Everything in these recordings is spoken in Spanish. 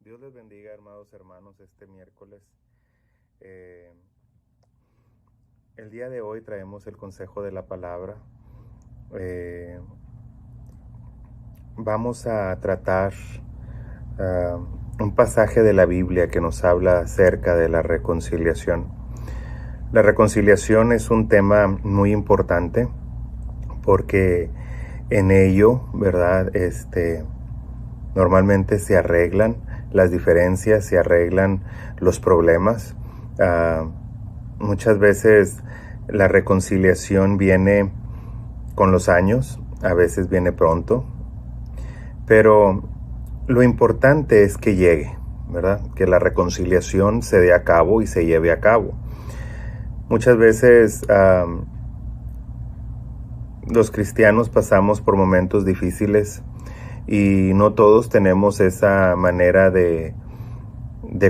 Dios les bendiga, amados hermanos, este miércoles. El día de hoy traemos el consejo de la palabra. Vamos a tratar un pasaje de la Biblia que nos habla acerca de la reconciliación. La reconciliación es un tema muy importante porque en ello, ¿verdad? Normalmente se arreglan las diferencias, se arreglan los problemas. Muchas veces la reconciliación viene con los años, a veces viene pronto, pero lo importante es que llegue, ¿verdad? Que la reconciliación se dé a cabo y se lleve a cabo. Muchas veces los cristianos pasamos por momentos difíciles y no todos tenemos esa manera de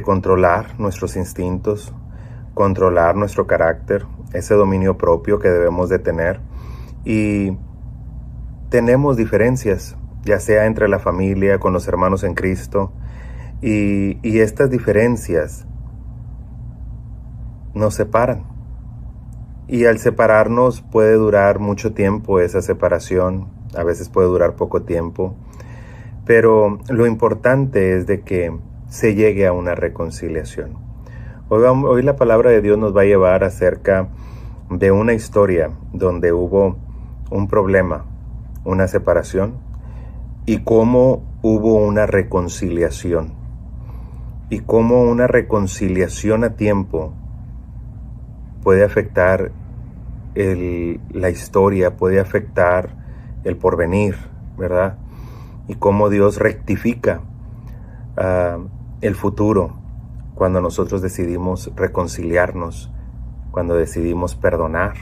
controlar nuestros instintos, controlar nuestro carácter, ese dominio propio que debemos de tener. Y tenemos diferencias, ya sea entre la familia, con los hermanos en Cristo, y estas diferencias nos separan. Y al separarnos puede durar mucho tiempo esa separación, a veces puede durar poco tiempo, pero lo importante es de que se llegue a una reconciliación. Hoy la palabra de Dios nos va a llevar acerca de una historia donde hubo un problema, una separación, y cómo hubo una reconciliación. Y cómo una reconciliación a tiempo puede afectar la historia, puede afectar el porvenir, ¿verdad? Y cómo Dios rectifica el futuro cuando nosotros decidimos reconciliarnos, cuando decidimos perdonar,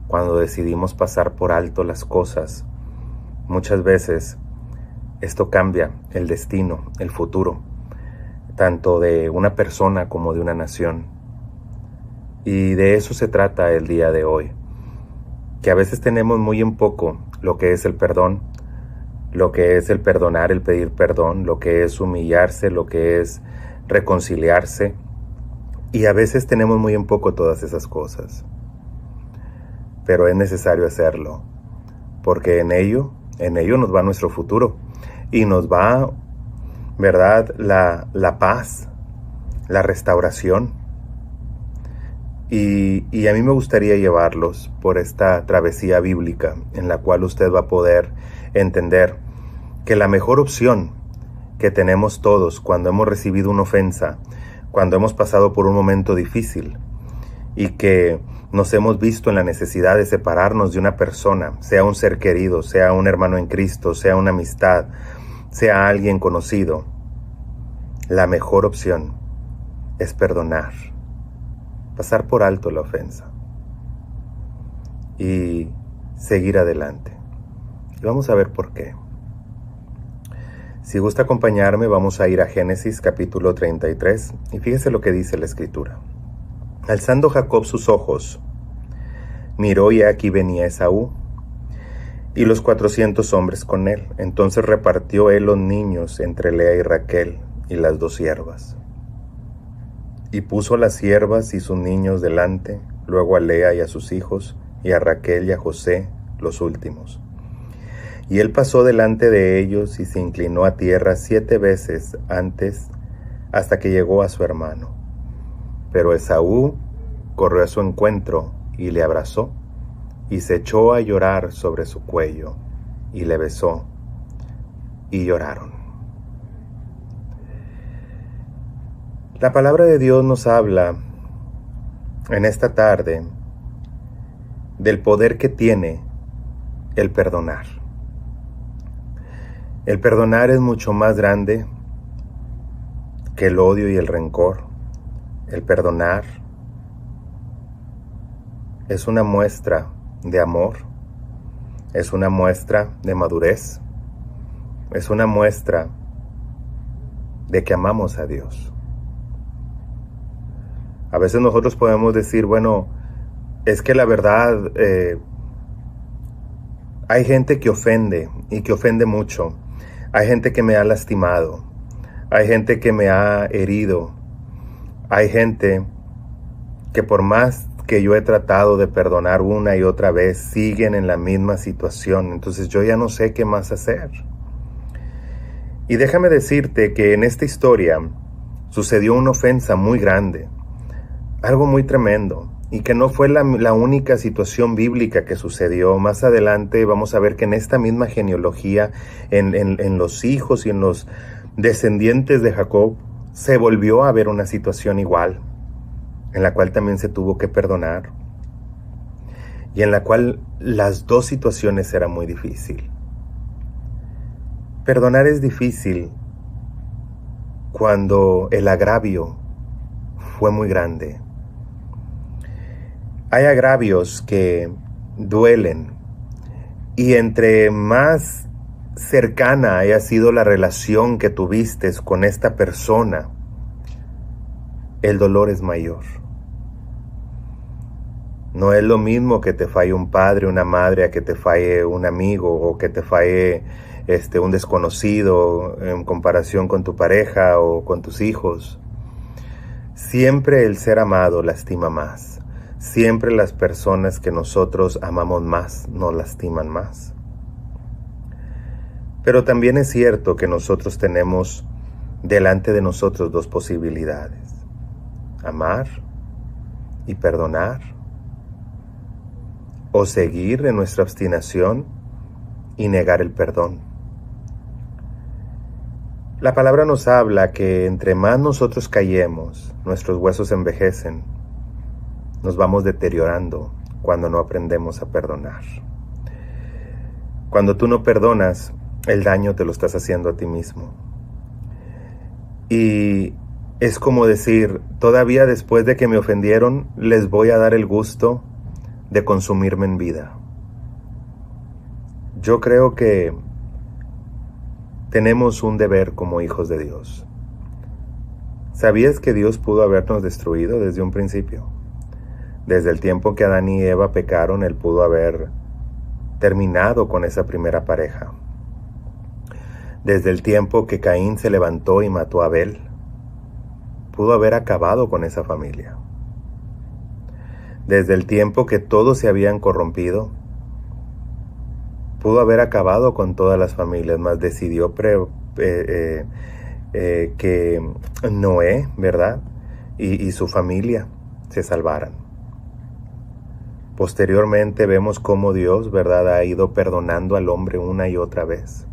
cuando decidimos pasar por alto las cosas. Muchas veces esto cambia el destino, el futuro, tanto de una persona como de una nación. Y de eso se trata el día de hoy, que a veces tenemos muy en poco lo que es el perdón, lo que es el perdonar, el pedir perdón, lo que es humillarse, lo que es reconciliarse, y a veces tenemos muy en poco todas esas cosas. Pero es necesario hacerlo, porque en ello nos va nuestro futuro, y nos va, ¿verdad?, la paz, la restauración. Y a mí me gustaría llevarlos por esta travesía bíblica en la cual usted va a poder entender que la mejor opción que tenemos todos cuando hemos recibido una ofensa, cuando hemos pasado por un momento difícil y que nos hemos visto en la necesidad de separarnos de una persona, sea un ser querido, sea un hermano en Cristo, sea una amistad, sea alguien conocido, la mejor opción es perdonar, pasar por alto la ofensa y seguir adelante. Y vamos a ver por qué. Si gusta acompañarme, vamos a ir a Génesis capítulo 33 y fíjese lo que dice la escritura. Alzando Jacob sus ojos, miró y aquí venía Esaú y los 400 hombres con él. Entonces repartió él los niños entre Lea y Raquel y las 2 siervas. Y puso las siervas y sus niños delante, luego a Lea y a sus hijos, y a Raquel y a José, los últimos. Y él pasó delante de ellos y se inclinó a tierra 7 veces antes, hasta que llegó a su hermano. Pero Esaú corrió a su encuentro y le abrazó, y se echó a llorar sobre su cuello, y le besó, y lloraron. La palabra de Dios nos habla en esta tarde del poder que tiene el perdonar. El perdonar es mucho más grande que el odio y el rencor. El perdonar es una muestra de amor, es una muestra de madurez, es una muestra de que amamos a Dios. A veces nosotros podemos decir, bueno, es que la verdad, hay gente que ofende y que ofende mucho. Hay gente que me ha lastimado. Hay gente que me ha herido. Hay gente que por más que yo he tratado de perdonar una y otra vez, siguen en la misma situación. Entonces yo ya no sé qué más hacer. Y déjame decirte que en esta historia sucedió una ofensa muy grande, algo muy tremendo, y que no fue la única situación bíblica que sucedió. Más adelante vamos a ver que en esta misma genealogía, en los hijos y en los descendientes de Jacob, se volvió a ver una situación igual, en la cual también se tuvo que perdonar, y en la cual las dos situaciones eran muy difíciles. Perdonar es difícil cuando el agravio fue muy grande. Hay agravios que duelen, y entre más cercana haya sido la relación que tuviste con esta persona, el dolor es mayor. No es lo mismo que te falle un padre, una madre, a que te falle un amigo o que te falle un desconocido en comparación con tu pareja o con tus hijos. Siempre el ser amado lastima más. Siempre las personas que nosotros amamos más nos lastiman más. Pero también es cierto que nosotros tenemos delante de nosotros dos posibilidades: amar y perdonar, o seguir en nuestra obstinación y negar el perdón. La palabra nos habla que entre más nosotros callemos, nuestros huesos envejecen, nos vamos deteriorando cuando no aprendemos a perdonar. Cuando tú no perdonas, el daño te lo estás haciendo a ti mismo. Y es como decir, todavía después de que me ofendieron, les voy a dar el gusto de consumirme en vida. Yo creo que tenemos un deber como hijos de Dios. ¿Sabías que Dios pudo habernos destruido desde un principio? Desde el tiempo que Adán y Eva pecaron, Él pudo haber terminado con esa primera pareja. Desde el tiempo que Caín se levantó y mató a Abel, pudo haber acabado con esa familia. Desde el tiempo que todos se habían corrompido, pudo haber acabado con todas las familias, mas decidió que Noé, ¿verdad? Y su familia se salvaran. Posteriormente vemos cómo Dios, ¿verdad?, ha ido perdonando al hombre una y otra vez.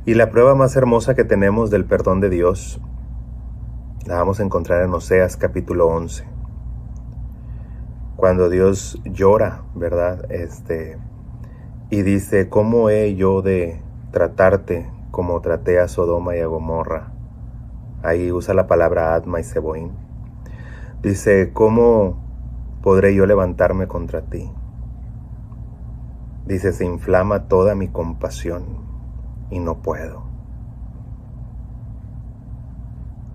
Y la prueba más hermosa que tenemos del perdón de Dios la vamos a encontrar en Oseas capítulo 11. Cuando Dios llora, ¿verdad? Y dice, ¿cómo he yo de tratarte como traté a Sodoma y a Gomorra? Ahí usa la palabra Adma y Seboín. Dice, ¿cómo podré yo levantarme contra ti? Dice, se inflama toda mi compasión y no puedo.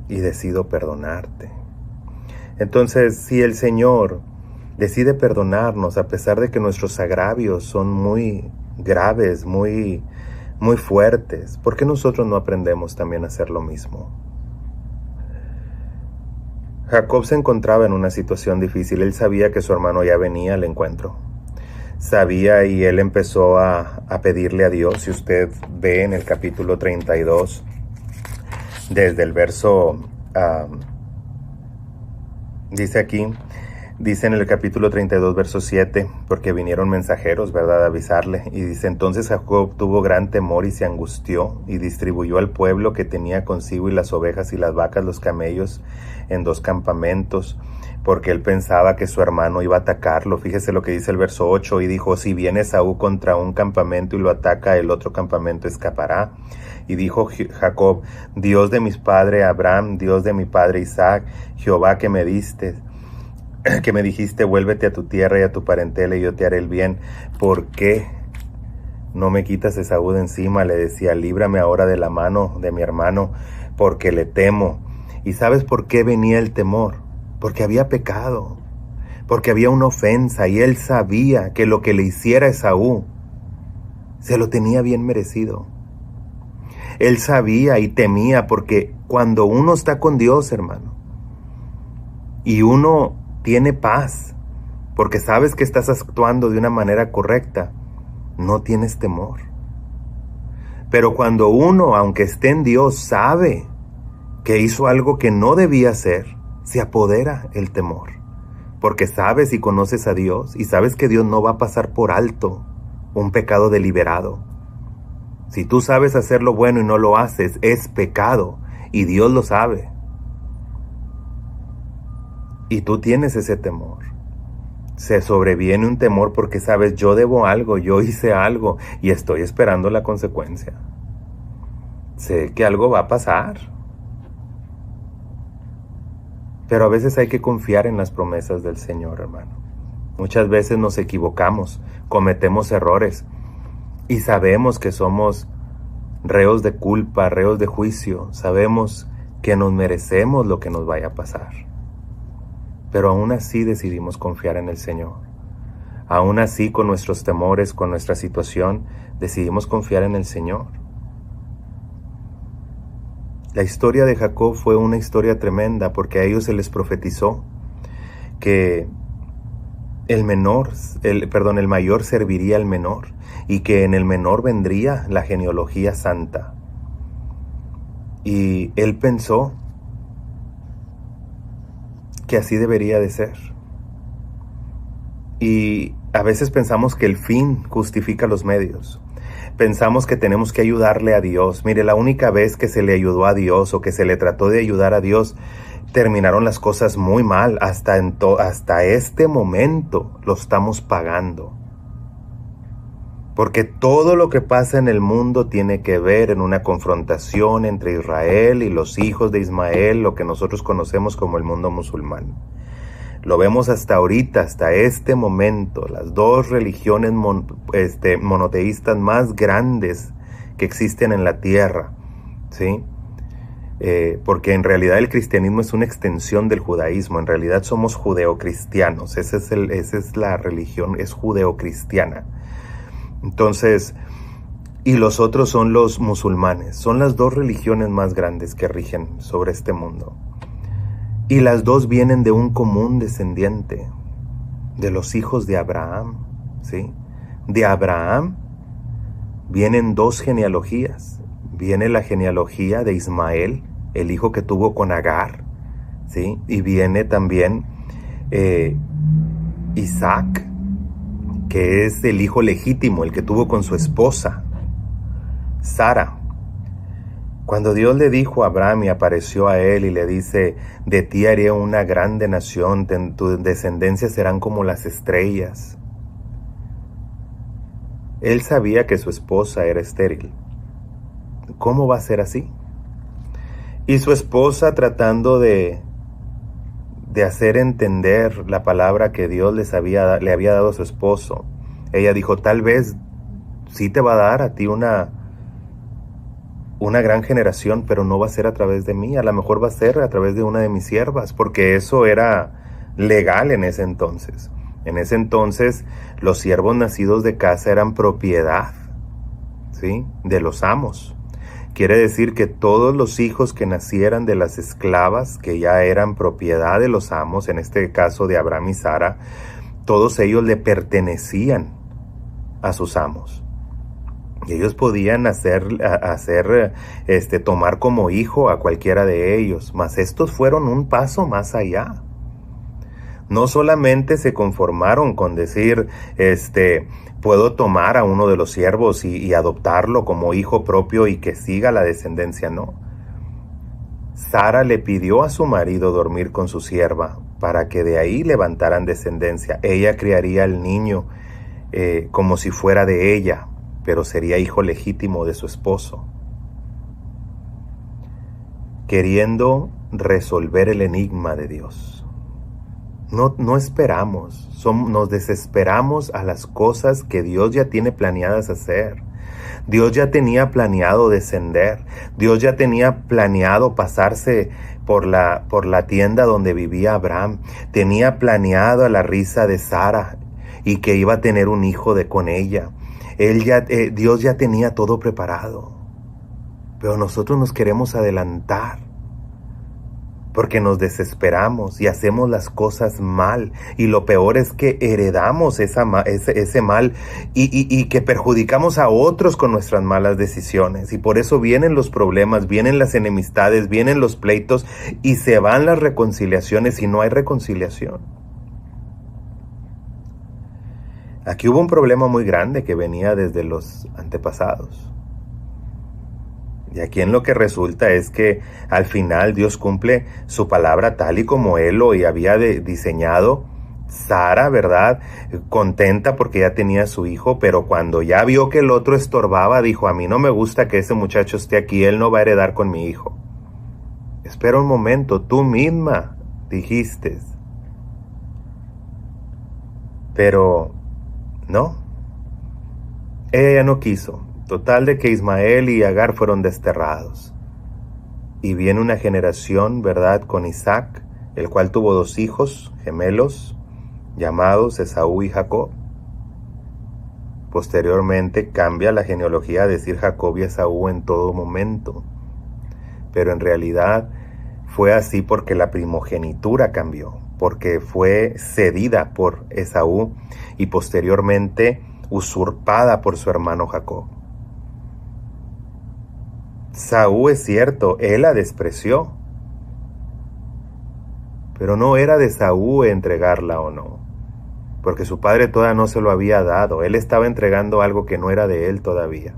Y decido perdonarte. Entonces, si el Señor decide perdonarnos a pesar de que nuestros agravios son muy graves, muy fuertes, ¿por qué nosotros no aprendemos también a hacer lo mismo? Jacob se encontraba en una situación difícil. Él sabía que su hermano ya venía al encuentro. Sabía, y él empezó a pedirle a Dios. Si usted ve en el capítulo 32, desde el verso, dice en el capítulo 32, verso 7, porque vinieron mensajeros, ¿verdad?, a avisarle. Y dice, entonces Jacob tuvo gran temor y se angustió, y distribuyó al pueblo que tenía consigo, y las ovejas y las vacas, los camellos, en 2 campamentos, porque él pensaba que su hermano iba a atacarlo. Fíjese lo que dice el verso 8, y dijo, si viene Esaú contra un campamento y lo ataca, el otro campamento escapará. Y dijo Jacob, Dios de mis padres Abraham, Dios de mi padre Isaac, Jehová que me dijiste, vuélvete a tu tierra y a tu parentela y yo te haré el bien. ¿Por qué no me quitas Esaú de encima? Le decía, líbrame ahora de la mano de mi hermano, porque le temo. ¿Y sabes por qué venía el temor? Porque había pecado, porque había una ofensa, y él sabía que lo que le hiciera Esaú se lo tenía bien merecido. Él sabía y temía, porque cuando uno está con Dios, hermano, y uno tiene paz, porque sabes que estás actuando de una manera correcta, no tienes temor. Pero cuando uno, aunque esté en Dios, sabe que hizo algo que no debía hacer, se apodera el temor. Porque sabes y conoces a Dios y sabes que Dios no va a pasar por alto un pecado deliberado. Si tú sabes hacer lo bueno y no lo haces, es pecado y Dios lo sabe. Y tú tienes ese temor. Se sobreviene un temor porque sabes, yo debo algo, yo hice algo y estoy esperando la consecuencia. Sé que algo va a pasar. Pero a veces hay que confiar en las promesas del Señor, hermano. Muchas veces nos equivocamos, cometemos errores y sabemos que somos reos de culpa, reos de juicio. Sabemos que nos merecemos lo que nos vaya a pasar. Pero aún así decidimos confiar en el Señor. Aún así, con nuestros temores, con nuestra situación, decidimos confiar en el Señor. La historia de Jacob fue una historia tremenda porque a ellos se les profetizó que el mayor serviría al menor y que en el menor vendría la genealogía santa. Y él pensó que así debería de ser. Y a veces pensamos que el fin justifica los medios. Pensamos que tenemos que ayudarle a Dios. Mire, la única vez que se le ayudó a Dios o que se le trató de ayudar a Dios, terminaron las cosas muy mal. Hasta este momento lo estamos pagando. Porque todo lo que pasa en el mundo tiene que ver en una confrontación entre Israel y los hijos de Ismael, lo que nosotros conocemos como el mundo musulmán. Lo vemos hasta ahorita, hasta este momento, las dos religiones monoteístas más grandes que existen en la tierra, ¿sí? Porque en realidad el cristianismo es una extensión del judaísmo, en realidad somos judeocristianos, esa es la religión, es judeocristiana. Entonces, y los otros son los musulmanes, son las dos religiones más grandes que rigen sobre este mundo. Y las dos vienen de un común descendiente, de los hijos de Abraham, ¿sí? De Abraham vienen dos genealogías. Viene la genealogía de Ismael, el hijo que tuvo con Agar, ¿sí? Y viene también Isaac, que es el hijo legítimo, el que tuvo con su esposa, Sara. Cuando Dios le dijo a Abraham y apareció a él y le dice, de ti haré una grande nación, tu descendencia serán como las estrellas. Él sabía que su esposa era estéril. ¿Cómo va a ser así? Y su esposa, tratando de hacer entender la palabra que Dios le había dado a su esposo, ella dijo, tal vez sí te va a dar a ti una gran generación, pero no va a ser a través de mí, a lo mejor va a ser a través de una de mis siervas, porque eso era legal en ese entonces. En ese entonces los siervos nacidos de casa eran propiedad, ¿sí?, de los amos. Quiere decir que todos los hijos que nacieran de las esclavas, que ya eran propiedad de los amos, en este caso de Abraham y Sara, todos ellos le pertenecían a sus amos. Y ellos podían tomar como hijo a cualquiera de ellos, mas estos fueron un paso más allá. No solamente se conformaron con decir, puedo tomar a uno de los siervos y adoptarlo como hijo propio y que siga la descendencia, no. Sara le pidió a su marido dormir con su sierva para que de ahí levantaran descendencia. Ella criaría al niño como si fuera de ella, pero sería hijo legítimo de su esposo. Queriendo resolver el enigma de Dios. No esperamos, nos desesperamos a las cosas que Dios ya tiene planeadas hacer. Dios ya tenía planeado descender. Dios ya tenía planeado pasarse por la tienda donde vivía Abraham. Tenía planeado a la risa de Sara y que iba a tener un hijo con ella. Dios ya tenía todo preparado. Pero nosotros nos queremos adelantar porque nos desesperamos y hacemos las cosas mal. Y lo peor es que heredamos ese mal y que perjudicamos a otros con nuestras malas decisiones. Y por eso vienen los problemas, vienen las enemistades, vienen los pleitos y se van las reconciliaciones y no hay reconciliación. Aquí hubo un problema muy grande que venía desde los antepasados. Y aquí en lo que resulta es que al final Dios cumple su palabra tal y como Él lo había diseñado. Sara, ¿verdad? Contenta porque ya tenía su hijo, pero cuando ya vio que el otro estorbaba, dijo, a mí no me gusta que ese muchacho esté aquí, él no va a heredar con mi hijo. Espera un momento, tú misma dijiste. Pero no, ella ya no quiso. Total de que Ismael y Agar fueron desterrados. Y viene una generación, ¿verdad?, con Isaac, el cual tuvo 2 hijos gemelos, llamados Esaú y Jacob. Posteriormente cambia la genealogía a decir Jacob y Esaú en todo momento. Pero en realidad fue así porque la primogenitura cambió, porque fue cedida por Esaú y posteriormente usurpada por su hermano Jacob. Saúl, es cierto, él la despreció, pero no era de Saúl entregarla o no, porque su padre todavía no se lo había dado, él estaba entregando algo que no era de él todavía.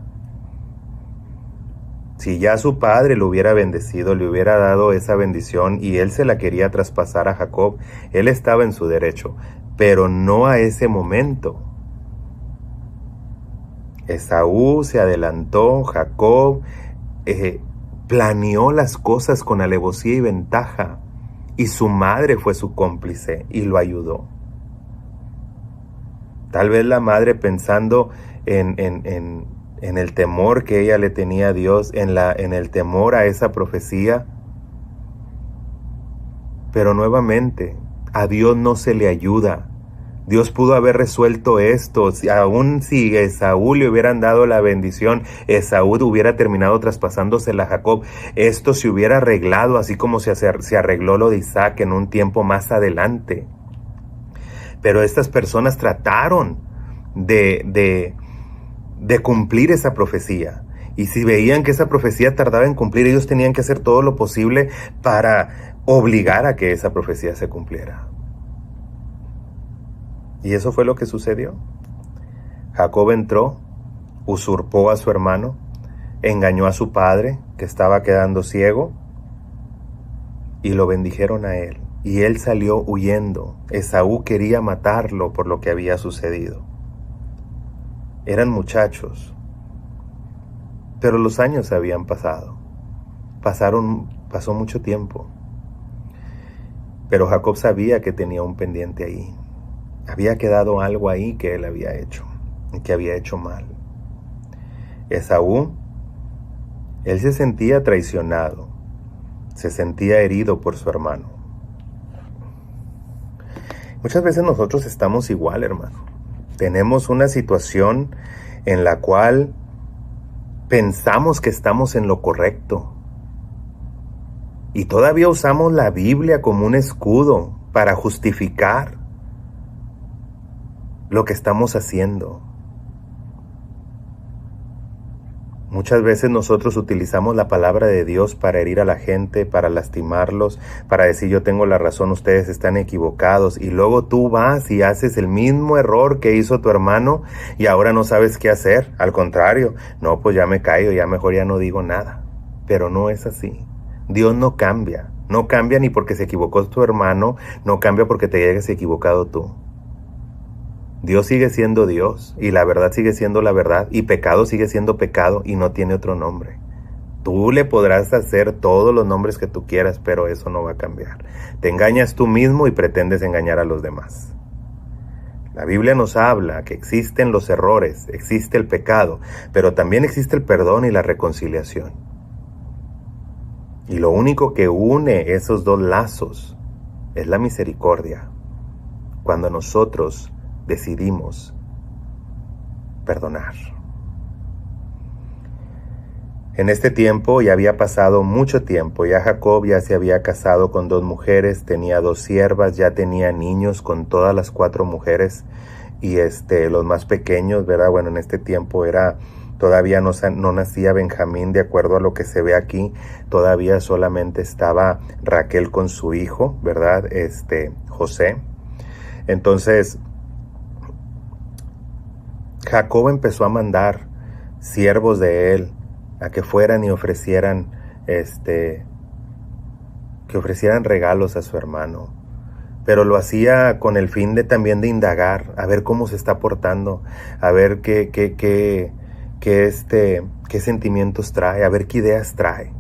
Si ya su padre lo hubiera bendecido, le hubiera dado esa bendición y él se la quería traspasar a Jacob, él estaba en su derecho, pero no a ese momento. Esaú se adelantó, Jacob planeó las cosas con alevosía y ventaja, y su madre fue su cómplice y lo ayudó. Tal vez la madre, pensando en el temor que ella le tenía a Dios, en el temor a esa profecía, pero nuevamente a Dios no se le ayuda. Dios pudo haber resuelto esto, aun si Esaú le hubieran dado la bendición, Esaú hubiera terminado traspasándosela a Jacob. Esto se hubiera arreglado así como se arregló lo de Isaac en un tiempo más adelante. Pero estas personas trataron de cumplir esa profecía. Y si veían que esa profecía tardaba en cumplir, ellos tenían que hacer todo lo posible para obligar a que esa profecía se cumpliera. Y eso fue lo que sucedió. Jacob entró, usurpó a su hermano, engañó a su padre, que estaba quedando ciego, y lo bendijeron a él. Y él salió huyendo. Esaú quería matarlo por lo que había sucedido. Eran muchachos, pero los años habían pasado. Pasó mucho tiempo. Pero Jacob sabía que tenía un pendiente ahí. Había quedado algo ahí que él había hecho, y que había hecho mal. Esaú, él se sentía traicionado, se sentía herido por su hermano. Muchas veces nosotros estamos igual, hermano. Tenemos una situación en la cual pensamos que estamos en lo correcto. Y todavía usamos la Biblia como un escudo para justificar lo que estamos haciendo. Muchas veces nosotros utilizamos la palabra de Dios para herir a la gente, para lastimarlos, para decir yo tengo la razón, ustedes están equivocados, y luego tú vas y haces el mismo error que hizo tu hermano y ahora no sabes qué hacer. Al contrario, no, pues ya me callo, ya mejor ya no digo nada. Pero no es así. Dios no cambia ni porque se equivocó tu hermano, no cambia porque te hayas equivocado tú. Dios sigue siendo Dios y la verdad sigue siendo la verdad y pecado sigue siendo pecado y no tiene otro nombre. Tú le podrás hacer todos los nombres que tú quieras, pero eso no va a cambiar. Te engañas tú mismo y pretendes engañar a los demás. La Biblia nos habla que existen los errores, existe el pecado, pero también existe el perdón y la reconciliación. Y lo único que une esos dos lazos es la misericordia. Cuando nosotros decidimos perdonar. En este tiempo ya había pasado mucho tiempo, ya Jacob ya se había casado con 2 mujeres, tenía 2 siervas, ya tenía niños con todas las 4 mujeres y los más pequeños, ¿verdad? Bueno, en este tiempo todavía no nacía Benjamín, de acuerdo a lo que se ve aquí, todavía solamente estaba Raquel con su hijo, ¿verdad? José. Entonces, Jacob empezó a mandar siervos de él a que fueran y ofrecieran regalos a su hermano, pero lo hacía con el fin de también de indagar, a ver cómo se está portando, a ver qué sentimientos trae, a ver qué ideas trae,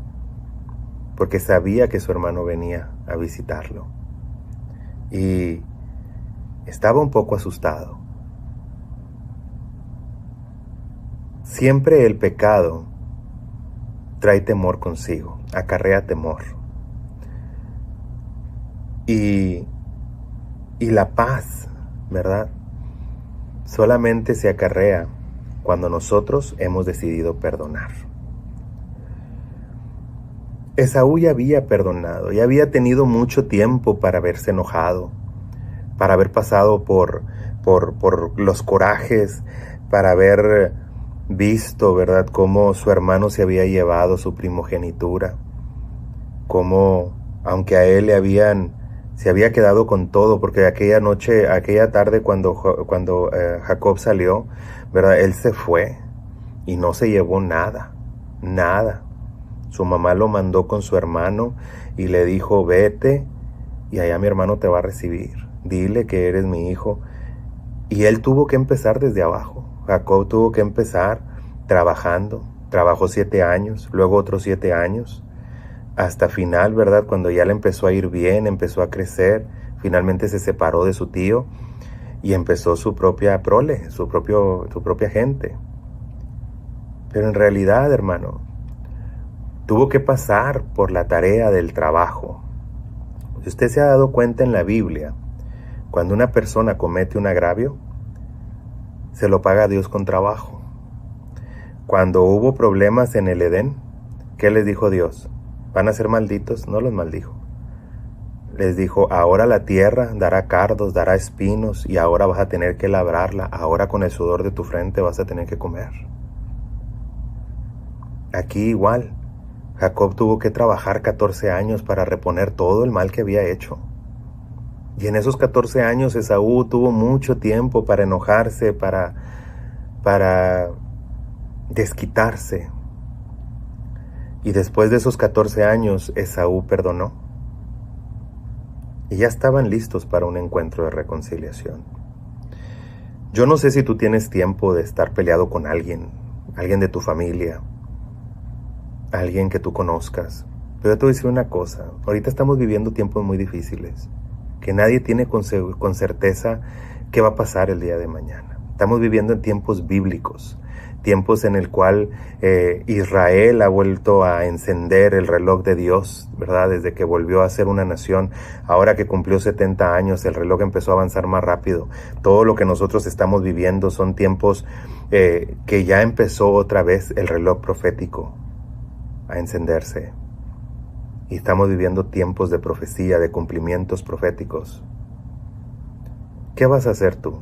porque sabía que su hermano venía a visitarlo y estaba un poco asustado. Siempre el pecado trae temor consigo, acarrea temor. Y la paz, ¿verdad? Solamente se acarrea cuando nosotros hemos decidido perdonar. Esaú ya había perdonado, ya había tenido mucho tiempo para haberse enojado, para haber pasado por los corajes, para haber visto, ¿verdad?, cómo su hermano se había llevado su primogenitura, cómo, aunque a él se había quedado con todo, porque aquella tarde cuando Jacob salió, ¿verdad?, él se fue y no se llevó nada. Su mamá lo mandó con su hermano y le dijo, vete y allá mi hermano te va a recibir. Dile que eres mi hijo. Y él tuvo que empezar desde abajo. Jacob tuvo que empezar trabajando. Trabajó 7 años, luego otros 7 años. Hasta final, ¿verdad? Cuando ya le empezó a ir bien, empezó a crecer, finalmente se separó de su tío y empezó su propia prole, su propia gente. Pero en realidad, hermano, tuvo que pasar por la tarea del trabajo. Si usted se ha dado cuenta en la Biblia, cuando una persona comete un agravio, se lo paga a Dios con trabajo. Cuando hubo problemas en el Edén, ¿qué les dijo Dios? ¿Van a ser malditos? No los maldijo. Les dijo, ahora la tierra dará cardos, dará espinos, y ahora vas a tener que labrarla. Ahora con el sudor de tu frente vas a tener que comer. Aquí igual, Jacob tuvo que trabajar 14 años para reponer todo el mal que había hecho. Y en esos 14 años Esaú tuvo mucho tiempo para enojarse, para desquitarse. Y después de esos 14 años, Esaú perdonó. Y ya estaban listos para un encuentro de reconciliación. Yo no sé si tú tienes tiempo de estar peleado con alguien de tu familia, alguien que tú conozcas. Pero yo te voy a decir una cosa, ahorita estamos viviendo tiempos muy difíciles, que nadie tiene con certeza qué va a pasar el día de mañana. Estamos viviendo en tiempos bíblicos, tiempos en el cual Israel ha vuelto a encender el reloj de Dios, ¿verdad? Desde que volvió a ser una nación, ahora que cumplió 70 años, el reloj empezó a avanzar más rápido. Todo lo que nosotros estamos viviendo son tiempos que ya empezó otra vez el reloj profético a encenderse. Y estamos viviendo tiempos de profecía, de cumplimientos proféticos. ¿Qué vas a hacer tú?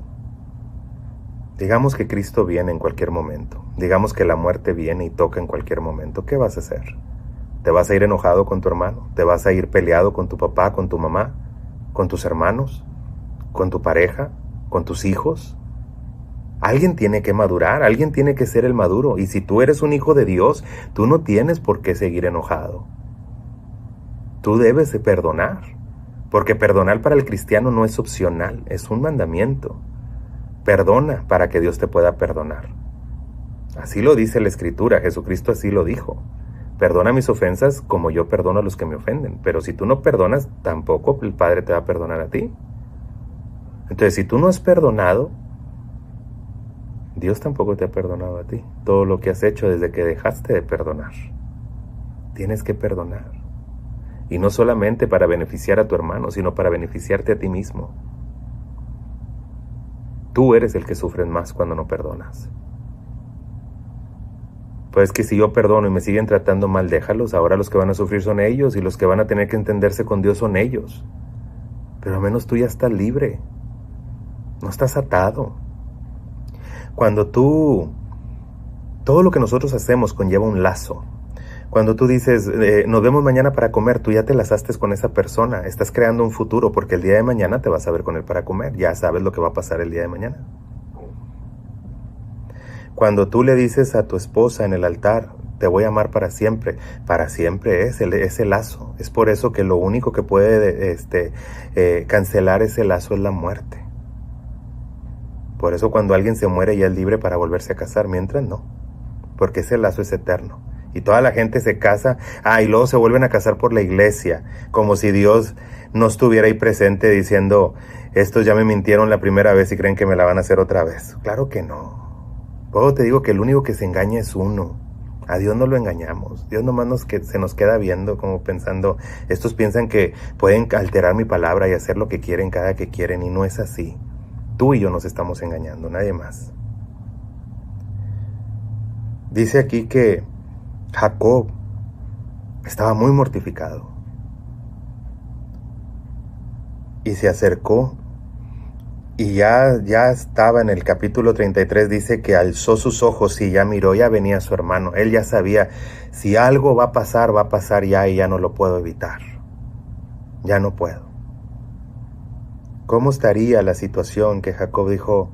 Digamos que Cristo viene en cualquier momento. Digamos que la muerte viene y toca en cualquier momento. ¿Qué vas a hacer? ¿Te vas a ir enojado con tu hermano? ¿Te vas a ir peleado con tu papá, con tu mamá? ¿Con tus hermanos? ¿Con tu pareja? ¿Con tus hijos? Alguien tiene que madurar, alguien tiene que ser el maduro. Y si tú eres un hijo de Dios, tú no tienes por qué seguir enojado. Tú debes de perdonar. Porque perdonar para el cristiano no es opcional, es un mandamiento. Perdona para que Dios te pueda perdonar. Así lo dice la Escritura, Jesucristo así lo dijo. Perdona mis ofensas como yo perdono a los que me ofenden. Pero si tú no perdonas, tampoco el Padre te va a perdonar a ti. Entonces, si tú no has perdonado, Dios tampoco te ha perdonado a ti. Todo lo que has hecho desde que dejaste de perdonar. Tienes que perdonar. Y no solamente para beneficiar a tu hermano, sino para beneficiarte a ti mismo. Tú eres el que sufre más cuando no perdonas. Pues que si yo perdono y me siguen tratando mal, déjalos. Ahora los que van a sufrir son ellos y los que van a tener que entenderse con Dios son ellos. Pero al menos tú ya estás libre. No estás atado. Cuando todo lo que nosotros hacemos conlleva un lazo. Cuando tú dices, nos vemos mañana para comer, tú ya te lazaste con esa persona. Estás creando un futuro porque el día de mañana te vas a ver con él para comer. Ya sabes lo que va a pasar el día de mañana. Cuando tú le dices a tu esposa en el altar, te voy a amar para siempre es ese lazo. Es por eso que lo único que puede cancelar ese lazo es la muerte. Por eso cuando alguien se muere ya es libre para volverse a casar, mientras no. Porque ese lazo es eterno. Y toda la gente se casa, y luego se vuelven a casar por la iglesia, como si Dios no estuviera ahí presente diciendo, estos ya me mintieron la primera vez y creen que me la van a hacer otra vez. Claro que no. Luego te digo que el único que se engaña es uno. A Dios no lo engañamos. Dios nomás se nos queda viendo como pensando, estos piensan que pueden alterar mi palabra y hacer lo que quieren cada que quieren, y no es así. Tú y yo nos estamos engañando, nadie más. Dice aquí que Jacob estaba muy mortificado y se acercó y ya estaba en el capítulo 33, dice que alzó sus ojos y ya miró, ya venía su hermano. Él ya sabía, si algo va a pasar ya y ya no lo puedo evitar. Ya no puedo. ¿Cómo estaría la situación que Jacob dijo,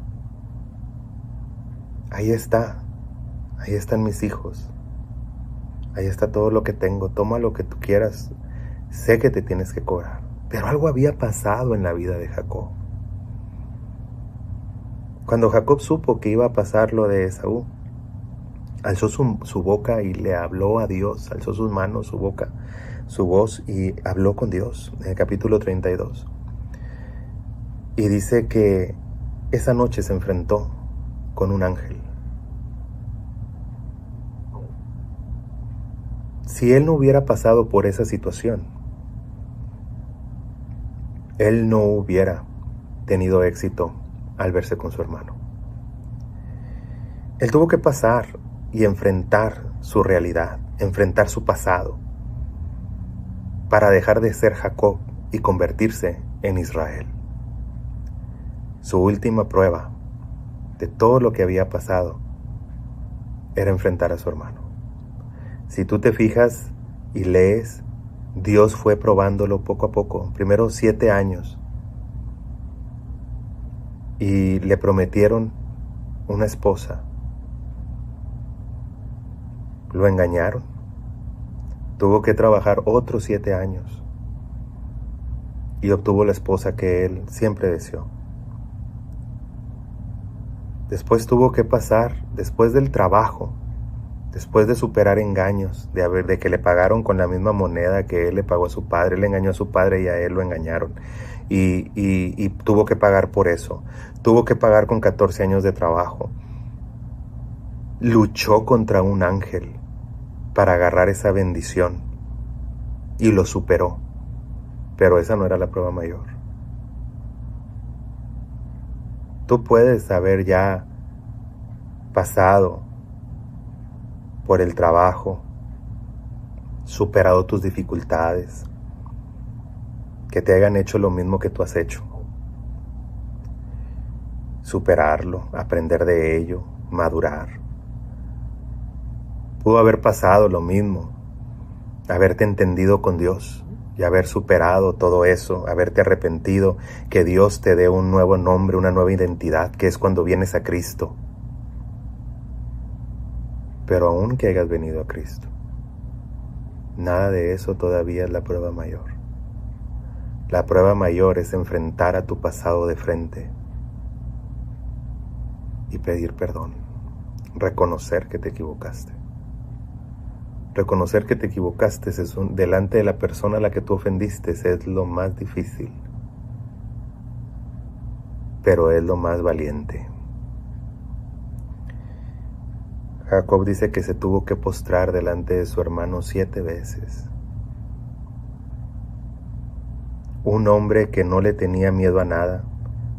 ahí están mis hijos, ahí está todo lo que tengo, toma lo que tú quieras, sé que te tienes que cobrar? Pero algo había pasado en la vida de Jacob. Cuando Jacob supo que iba a pasar lo de Esaú, alzó su boca y le habló a Dios, alzó sus manos, su boca, su voz y habló con Dios, en el capítulo 32. Y dice que esa noche se enfrentó con un ángel. Si él no hubiera pasado por esa situación, él no hubiera tenido éxito al verse con su hermano. Él tuvo que pasar y enfrentar su realidad, enfrentar su pasado, para dejar de ser Jacob y convertirse en Israel. Su última prueba de todo lo que había pasado era enfrentar a su hermano. Si tú te fijas y lees, Dios fue probándolo poco a poco. Primero 7 años. Y le prometieron una esposa. Lo engañaron. Tuvo que trabajar otros 7 años. Y obtuvo la esposa que él siempre deseó. Después tuvo que pasar, después del trabajo, después de superar engaños, de que le pagaron con la misma moneda que él le pagó a su padre. Él engañó a su padre y a él lo engañaron. Y tuvo que pagar por eso. Tuvo que pagar con 14 años de trabajo. Luchó contra un ángel para agarrar esa bendición y lo superó. Pero esa no era la prueba mayor. Tú puedes haber ya pasado por el trabajo, superado tus dificultades, que te hayan hecho lo mismo que tú has hecho. Superarlo, aprender de ello, madurar. Pudo haber pasado lo mismo, haberte entendido con Dios y haber superado todo eso, haberte arrepentido, que Dios te dé un nuevo nombre, una nueva identidad, que es cuando vienes a Cristo. Pero aún que hayas venido a Cristo, nada de eso todavía es la prueba mayor. La prueba mayor es enfrentar a tu pasado de frente y pedir perdón, reconocer que te equivocaste. Reconocer que te equivocaste delante de la persona a la que tú ofendiste es lo más difícil, pero es lo más valiente. Jacob dice que se tuvo que postrar delante de su hermano 7 veces. Un hombre que no le tenía miedo a nada,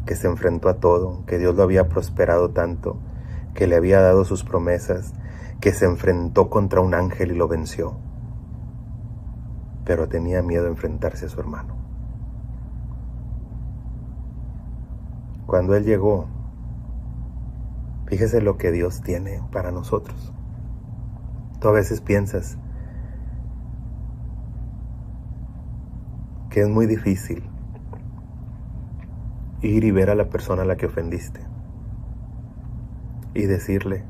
que se enfrentó a todo, que Dios lo había prosperado tanto, que le había dado sus promesas, que se enfrentó contra un ángel y lo venció, pero tenía miedo de enfrentarse a su hermano. Cuando él llegó, fíjese lo que Dios tiene para nosotros. Tú a veces piensas que es muy difícil ir y ver a la persona a la que ofendiste y decirle: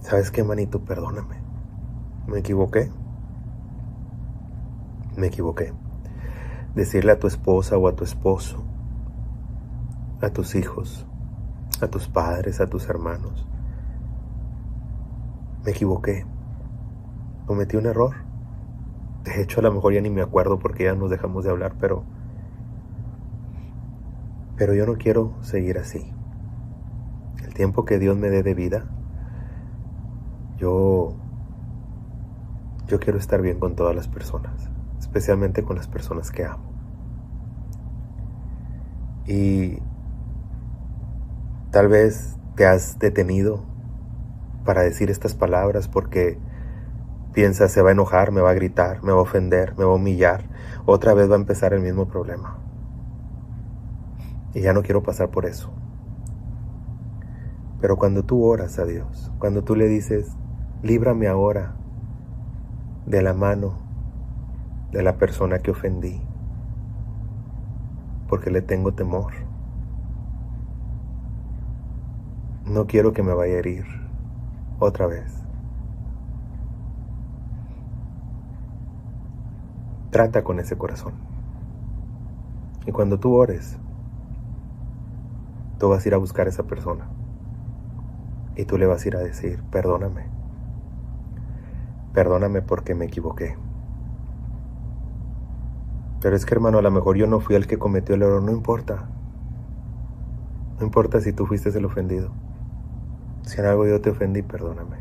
¿sabes qué, manito? Perdóname. Me equivoqué. Decirle a tu esposa o a tu esposo, a tus hijos, a tus padres, a tus hermanos: me equivoqué. Cometí un error. De hecho, a lo mejor ya ni me acuerdo porque ya nos dejamos de hablar, pero yo no quiero seguir así. El tiempo que Dios me dé de vida, yo quiero estar bien con todas las personas, especialmente con las personas que amo. Y tal vez te has detenido para decir estas palabras porque piensas: se va a enojar, me va a gritar, me va a ofender, me va a humillar, otra vez va a empezar el mismo problema. Y ya no quiero pasar por eso. Pero cuando tú oras a Dios, cuando tú le dices: líbrame ahora de la mano de la persona que ofendí, porque le tengo temor, no quiero que me vaya a herir otra vez. Trata con ese corazón. Y cuando tú ores, tú vas a ir a buscar a esa persona y tú le vas a ir a decir: perdóname porque me equivoqué. Pero es que, hermano, a lo mejor yo no fui el que cometió el error. No importa si tú fuiste el ofendido. Si en algo yo te ofendí, perdóname.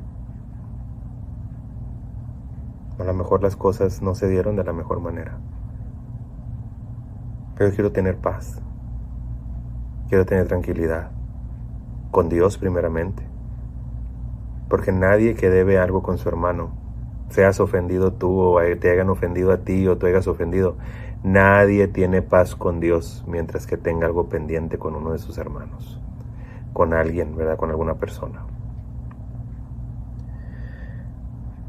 A lo mejor las cosas no se dieron de la mejor manera, pero yo quiero tener paz, quiero tener tranquilidad con Dios primeramente, porque nadie que debe algo con su hermano, seas ofendido tú o te hayan ofendido a ti o tú hayas ofendido, nadie tiene paz con Dios mientras que tenga algo pendiente con uno de sus hermanos, con alguien, ¿verdad? Con alguna persona.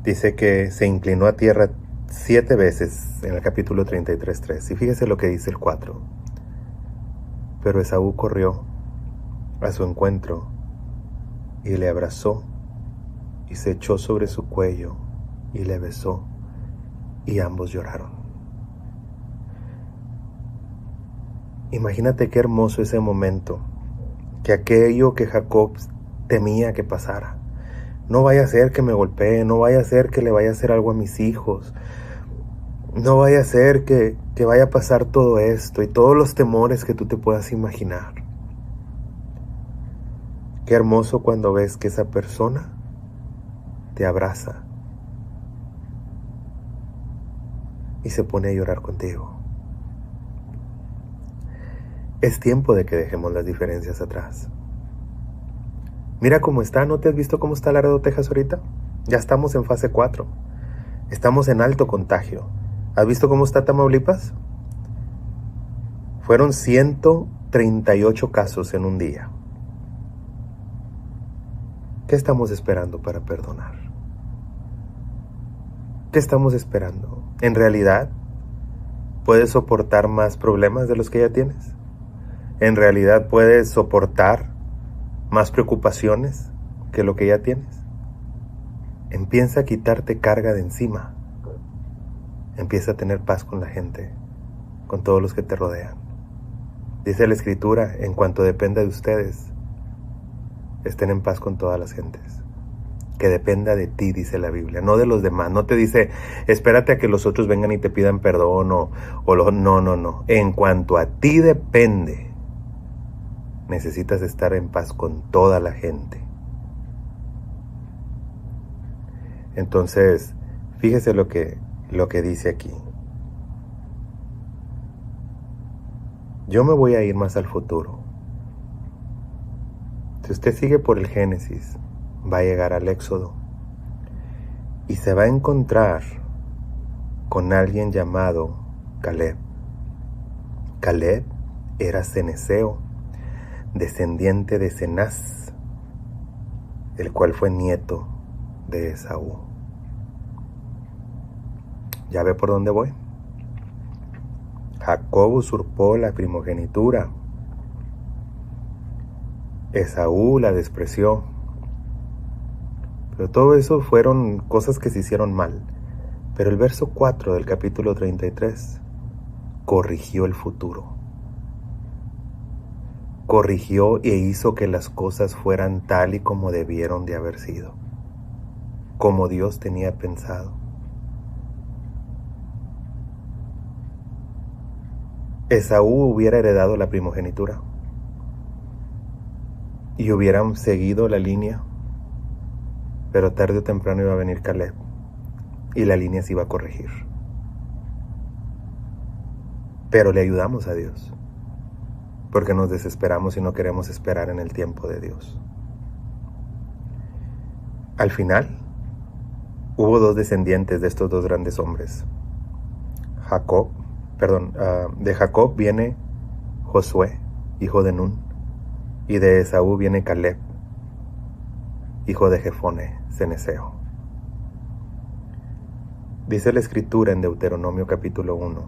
Dice que se inclinó a tierra 7 veces en el capítulo 33:3. Y fíjese lo que dice el 4. Pero Esaú corrió a su encuentro y le abrazó y se echó sobre su cuello y le besó, y ambos lloraron. Imagínate qué hermoso ese momento, que aquello que Jacob temía que pasara. No vaya a ser que me golpee, no vaya a ser que le vaya a hacer algo a mis hijos, no vaya a ser que vaya a pasar todo esto y todos los temores que tú te puedas imaginar. Qué hermoso cuando ves que esa persona te abraza y se pone a llorar contigo. Es tiempo de que dejemos las diferencias atrás. Mira cómo está, ¿no te has visto cómo está Laredo, Texas ahorita? Ya estamos en fase 4. Estamos en alto contagio. ¿Has visto cómo está Tamaulipas? Fueron 138 casos en un día. ¿Qué estamos esperando para perdonar? ¿Qué estamos esperando? ¿En realidad puedes soportar más problemas de los que ya tienes? ¿En realidad puedes soportar más preocupaciones que lo que ya tienes? Empieza a quitarte carga de encima. Empieza a tener paz con la gente, con todos los que te rodean. Dice la Escritura: en cuanto dependa de ustedes, estén en paz con todas las gentes. Que dependa de ti, dice la Biblia, no de los demás. No te dice: espérate a que los otros vengan y te pidan perdón no. En cuanto a ti depende, necesitas estar en paz con toda la gente. Entonces, fíjese lo que dice aquí. Yo me voy a ir más al futuro. Si usted sigue por el Génesis, va a llegar al Éxodo y se va a encontrar con alguien llamado Caleb. Caleb era ceneseo, descendiente de Cenaz, el cual fue nieto de Esaú. ¿Ya ve por dónde voy? Jacob usurpó la primogenitura. Esaú la despreció. Pero todo eso fueron cosas que se hicieron mal. Pero el verso 4 del capítulo 33 corrigió el futuro. Corrigió e hizo que las cosas fueran tal y como debieron de haber sido, como Dios tenía pensado. Esaú hubiera heredado la primogenitura y hubieran seguido la línea, pero tarde o temprano iba a venir Caleb y la línea se iba a corregir. Pero le ayudamos a Dios, porque nos desesperamos y no queremos esperar en el tiempo de Dios. Al final, hubo dos descendientes de estos dos grandes hombres. De Jacob viene Josué, hijo de Nun, y de Esaú viene Caleb, hijo de Jefone, ceneseo. Dice la Escritura en Deuteronomio capítulo 1,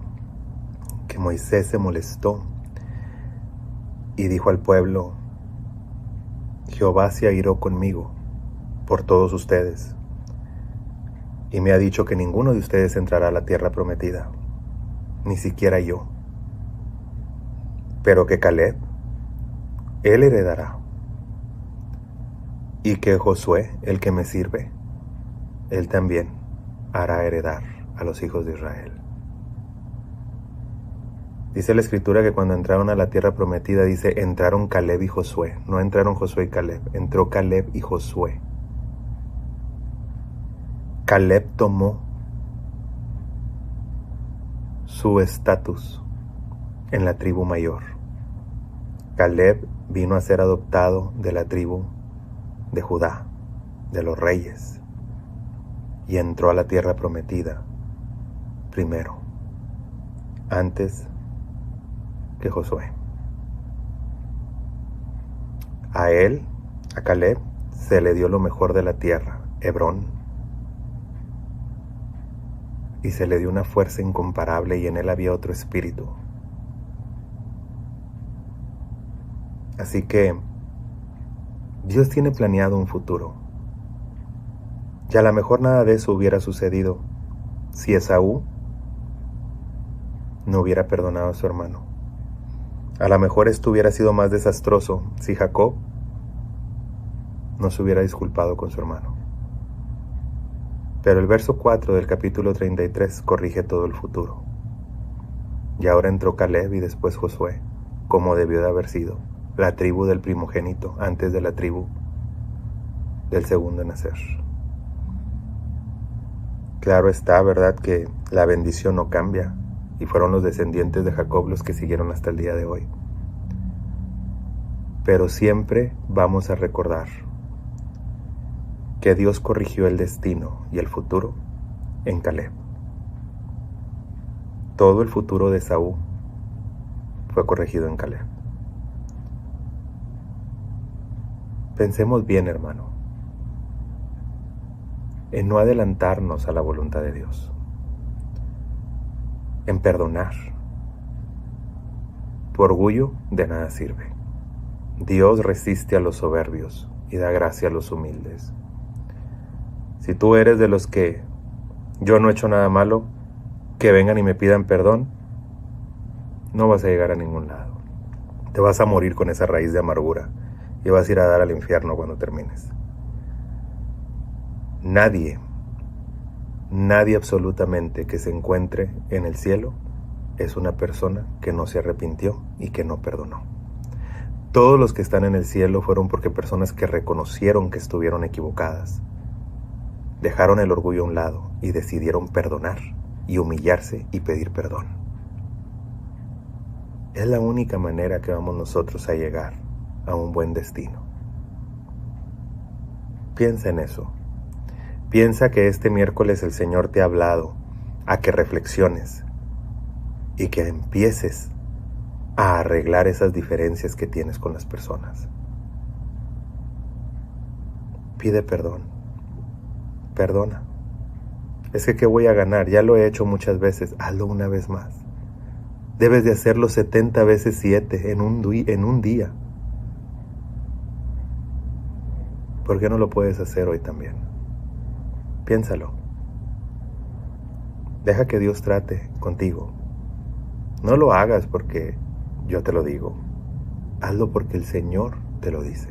que Moisés se molestó y dijo al pueblo: Jehová se airó conmigo por todos ustedes, y me ha dicho que ninguno de ustedes entrará a la tierra prometida, ni siquiera yo, pero que Caleb, él heredará, y que Josué, el que me sirve, él también hará heredar a los hijos de Israel. Dice la Escritura que cuando entraron a la tierra prometida, dice, entraron Caleb y Josué. No entraron Josué y Caleb, entró Caleb y Josué. Caleb tomó su estatus en la tribu mayor. Caleb vino a ser adoptado de la tribu de Judá, de los reyes, y entró a la tierra prometida primero, antes que Josué. A él, a Caleb, se le dio lo mejor de la tierra, Hebrón, y se le dio una fuerza incomparable, y en él había otro espíritu. Así que Dios tiene planeado un futuro, y a lo mejor nada de eso hubiera sucedido si Esaú no hubiera perdonado a su hermano. A lo mejor esto hubiera sido más desastroso si Jacob no se hubiera disculpado con su hermano. Pero el verso 4 del capítulo 33 corrige todo el futuro. Y ahora entró Caleb y después Josué, como debió de haber sido, la tribu del primogénito antes de la tribu del segundo en nacer. Claro está, ¿verdad?, que la bendición no cambia, y fueron los descendientes de Jacob los que siguieron hasta el día de hoy. Pero siempre vamos a recordar que Dios corrigió el destino y el futuro en Caleb. Todo el futuro de Esaú fue corregido en Caleb. Pensemos bien, hermano, en no adelantarnos a la voluntad de Dios, en perdonar. Tu orgullo de nada sirve. Dios resiste a los soberbios y da gracia a los humildes. Si tú eres de los que yo no he hecho nada malo, que vengan y me pidan perdón, no vas a llegar a ningún lado. Te vas a morir con esa raíz de amargura y vas a ir a dar al infierno cuando termines. Nadie absolutamente que se encuentre en el cielo es una persona que no se arrepintió y que no perdonó. Todos los que están en el cielo fueron porque personas que reconocieron que estuvieron equivocadas, dejaron el orgullo a un lado y decidieron perdonar y humillarse y pedir perdón. Es la única manera que vamos nosotros a llegar a un buen destino. Piensa en eso. Piensa que este miércoles el Señor te ha hablado a que reflexiones y que empieces a arreglar esas diferencias que tienes con las personas. Pide perdón. Perdona. Es que ¿qué voy a ganar? Ya lo he hecho muchas veces. Hazlo una vez más. Debes de hacerlo 70 veces 7 en un día. ¿Por qué no lo puedes hacer hoy también? Piénsalo. Deja que Dios trate contigo. No lo hagas porque yo te lo digo. Hazlo porque el Señor te lo dice.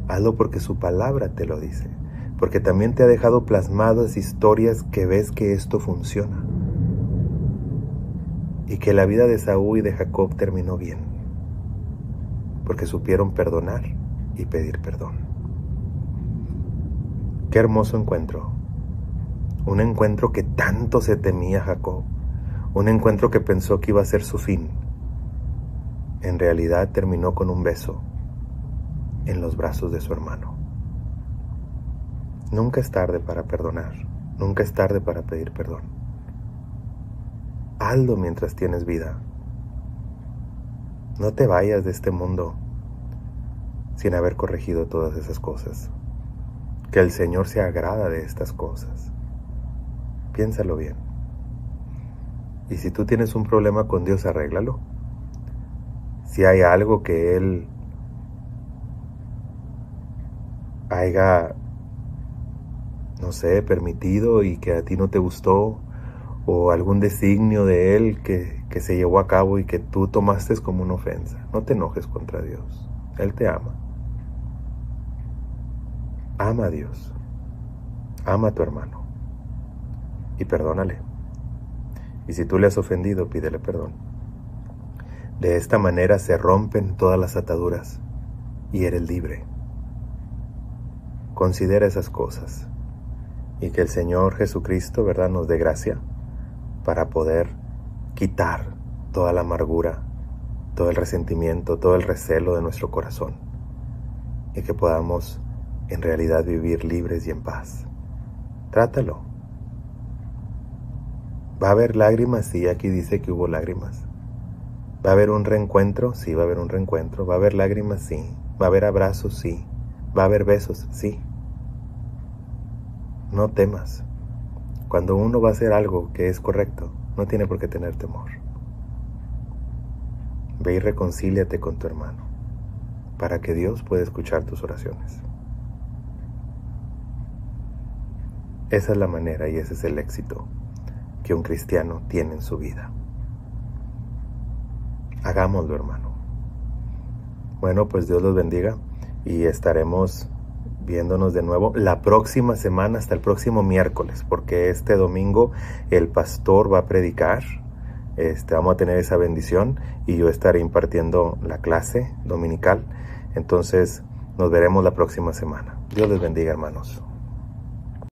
Hazlo porque su palabra te lo dice. Porque también te ha dejado plasmadas historias que ves que esto funciona. Y que la vida de Saúl y de Jacob terminó bien. Porque supieron perdonar y pedir perdón. Qué hermoso encuentro. Un encuentro que tanto se temía Jacob. Un encuentro que pensó que iba a ser su fin. En realidad terminó con un beso en los brazos de su hermano. Nunca es tarde para perdonar. Nunca es tarde para pedir perdón. Hazlo mientras tienes vida. No te vayas de este mundo sin haber corregido todas esas cosas. Que el Señor se agrada de estas cosas. Piénsalo bien. Y si tú tienes un problema con Dios, arréglalo. Si hay algo que Él haya, no sé, permitido y que a ti no te gustó, o algún designio de Él que se llevó a cabo y que tú tomaste como una ofensa, no te enojes contra Dios. Él te ama. Ama a Dios. Ama a tu hermano. Y perdónale. Y si tú le has ofendido, pídele perdón. De esta manera se rompen todas las ataduras y eres libre. Considera esas cosas y que el Señor Jesucristo, ¿verdad?, nos dé gracia para poder quitar toda la amargura, todo el resentimiento, todo el recelo de nuestro corazón y que podamos en realidad vivir libres y en paz. Trátalo. ¿Va a haber lágrimas? Sí, aquí dice que hubo lágrimas. ¿Va a haber un reencuentro? Sí, va a haber un reencuentro. ¿Va a haber lágrimas? Sí. ¿Va a haber abrazos? Sí. ¿Va a haber besos? Sí. No temas. Cuando uno va a hacer algo que es correcto, no tiene por qué tener temor. Ve y reconcíliate con tu hermano, para que Dios pueda escuchar tus oraciones. Esa es la manera y ese es el éxito que un cristiano tiene en su vida. Hagámoslo, hermano. Bueno, pues Dios los bendiga y estaremos viéndonos de nuevo la próxima semana hasta el próximo miércoles, porque este domingo el pastor va a predicar. Vamos a tener esa bendición y yo estaré impartiendo la clase dominical. Entonces nos veremos la próxima semana. Dios les bendiga, hermanos.